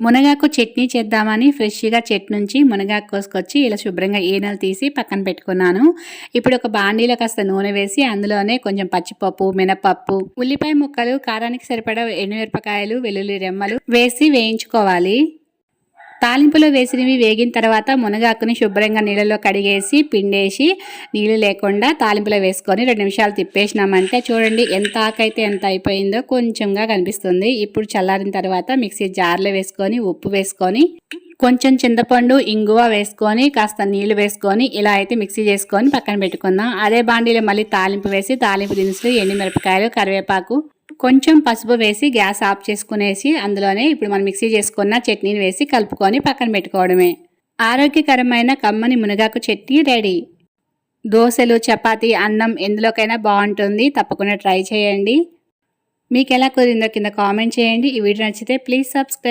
మునగాకు చట్నీ చేద్దామని ఫ్రెష్గా చెట్టు నుంచి మునగాకు కోసుకొచ్చి ఇలా శుభ్రంగా ఈనెలు తీసి పక్కన పెట్టుకున్నాను. ఇప్పుడు ఒక బాండీలో కాస్త నూనె వేసి అందులోనే కొంచెం పచ్చిపప్పు, మినపప్పు, ఉల్లిపాయ ముక్కలు, కారానికి సరిపడా ఎండుమిరపకాయలు, వెల్లుల్లి రెమ్మలు వేసి వేయించుకోవాలి. తాలింపులో వేసినవి వేగిన తర్వాత మునగాకుని శుభ్రంగా నీళ్ళలో కడిగేసి పిండేసి నీళ్ళు లేకుండా తాలింపులో వేసుకొని 2 నిమిషాలు తిప్పేసినామంటే చూడండి ఎంత ఆకైతే ఎంత అయిపోయిందో కొంచెంగా కనిపిస్తుంది. ఇప్పుడు చల్లారిన తర్వాత మిక్సీ జార్లో వేసుకొని ఉప్పు వేసుకొని కొంచెం చింతపండు, ఇంగువ వేసుకొని కాస్త నీళ్లు వేసుకొని ఇలా అయితే మిక్సీ చేసుకొని పక్కన పెట్టుకుందాం. అదే బాండీలో మళ్ళీ తాలింపు వేసి తాలింపు దినుసులు, ఎండుమిరపకాయలు, కరివేపాకు, కొంచెం పసుపు వేసి గ్యాస్ ఆఫ్ చేసుకునేసి అందులోనే ఇప్పుడు మనం మిక్సీ చేసుకున్న చట్నీని వేసి కలుపుకొని పక్కన పెట్టుకోవడమే. ఆరోగ్యకరమైన కమ్మని మునగాకు చట్నీ రెడీ. దోశలు, చపాతీ, అన్నం ఎందులోకైనా బాగుంటుంది. తప్పకుండా ట్రై చేయండి. మీకు ఎలా కుదిరిందో కింద కామెంట్ చేయండి. ఈ వీడియో నచ్చితే ప్లీజ్ సబ్స్క్రైబ్.